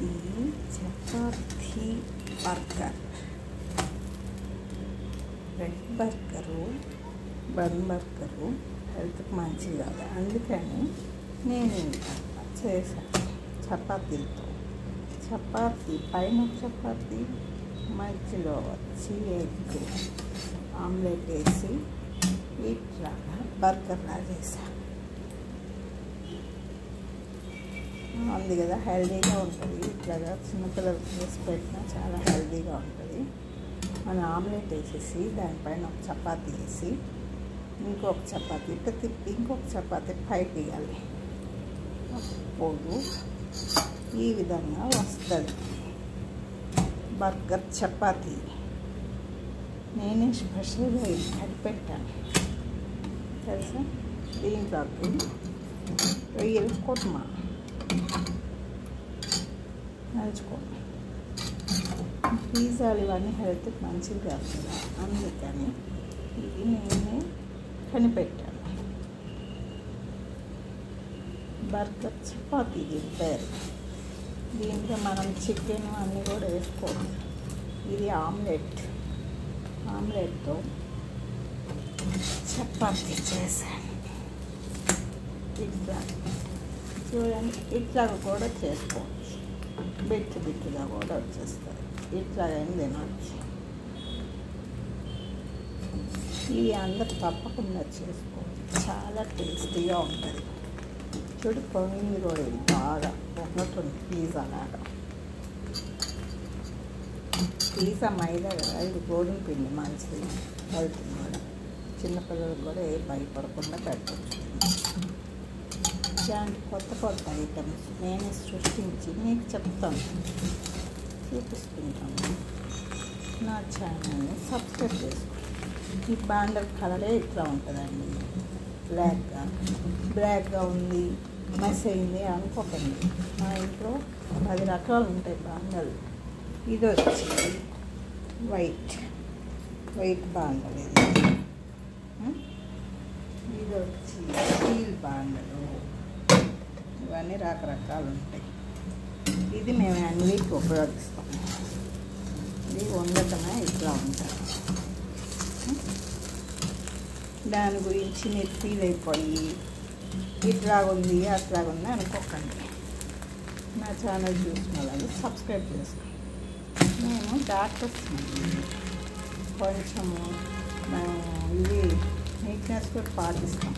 ఇది chapati burger, bread burger, bun burger హెల్త్కి మంచిది కాదు. అందుకని నేను ఇంకా చేశాను చపాతీలతో. చపాతీ పైన చపాతీ, మధ్యలో వచ్చి ఎగ్ ఆమ్లెట్ వేసి ఇట్లాగా బర్గర్లా చేశాను. ఉంది కదా, హెల్దీగా ఉంటుంది. ఇట్లాగా చిన్నపిల్లలకి చేసి పెట్టినా చాలా హెల్దీగా ఉంటుంది. మనం ఆమ్లెట్ వేసేసి దానిపైన ఒక చపాతీ వేసి ఇంకొక చపాతీ ఇట్లా తిప్పి ఇంకొక చపాతీ పైకి వేయాలి. అప్పుడు ఈ విధంగా వస్తుంది బర్గర్ చపాతీ. నేనే స్పెషల్గా ఇది కనిపెట్టాను తెలుసా. దీంట్లోకి రొయ్యలు కొట్మ నంచుకోండి. పిజ్జాలు ఇవన్నీ హెల్త్కి మంచిది కాదు కదా, అందుకని ఇది నేనే కనిపెట్టాను. బర్గర్ చపాతీ దీని పేరు. దీంట్లో మనం చికెన్ అన్నీ కూడా వేసుకోవాలి. ఇది ఆమ్లెట్తో చపాతీ చేశాను. ఇట్లా చూడండి, ఇట్లా కూడా చేసుకోవచ్చు. బిట్టుగా కూడా వచ్చేస్తుంది. ఇట్లాగైనా తినవచ్చు. ఇవి అందరు తప్పకుండా చేసుకోవచ్చు. చాలా టేస్టీగా ఉంటుంది. చూడు పొంగింది కూడా ఇది బాగా ఉన్నట్టుంది. పిజ్జా లాగా. పిజ్జా మైదా కదా, ఇది గోధుమ పిండి మంచిది హెల్త్ కూడా. చిన్నపిల్లలకు కూడా ఏ భయపడకుండా పెట్టవచ్చు. ఇలాంటి కొత్త ఐటమ్స్ నేను సృష్టించి మీకు చెప్తాను, చూపిస్తుంటాను. నా ఛానల్ని సబ్స్క్రైబ్ చేసుకోండి. ఈ బాండర్ కలరే ఇట్లా ఉంటుందండి, బ్లాక్గా ఉంది, మెస్ అయింది అనుకోకండి. మా ఇంట్లో 10 రకాలు ఉంటాయి బాండలు. ఇది వచ్చి వైట్ బాండలు. ఇది వచ్చి స్టీల్ బాండలు. ఇవన్నీ రకరకాలు ఉంటాయి. ఇది మేము అన్నిటికి ఉపయోగిస్తాం. ఇది వండటమే ఇట్లా ఉంటుంది. దాని గురించి మీరు ఫీల్ అయిపోయి ఇట్లాగుంది అట్లాగుంది అనుకోకండి. నా ఛానల్ చూసిన వాళ్ళు సబ్స్క్రైబ్ చేసుకోండి. మేము డాక్టర్స్ కొంచెము ఇది నీట్నెస్ కూడా పాటిస్తాం.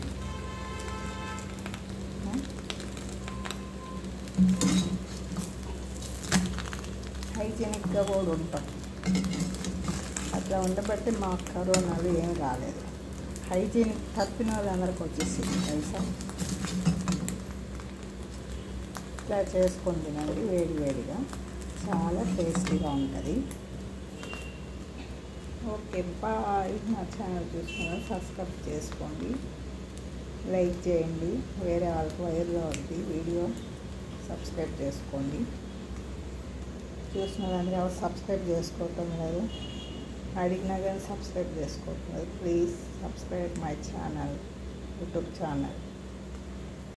హైజీనిక్గా కూడా ఉంటాం. అట్లా ఉండబట్టి మాకు కరోనాలు ఏం రాలేదు. హైజీనిక్ తప్పిన వాళ్ళందరికీ వచ్చేసింది తెలుసా. ఇట్లా చేసుకొని తినండి వేడిగా, చాలా టేస్టీగా ఉంటుంది. Okay bye. నా ఛానల్ చూసుకుని సబ్స్క్రైబ్ చేసుకోండి, లైక్ చేయండి. వేరే వాళ్ళకి వైర్లో ఉంది వీడియో, సబ్స్క్రైబ్ చేసుకోండి. చూసిన వాళ్ళందరూ ఎవరు సబ్స్క్రైబ్ చేసుకోవటం లేదు, అడిగినా కానీ సబ్స్క్రైబ్ చేసుకోవటం లేదు. Please subscribe my channel, YouTube channel.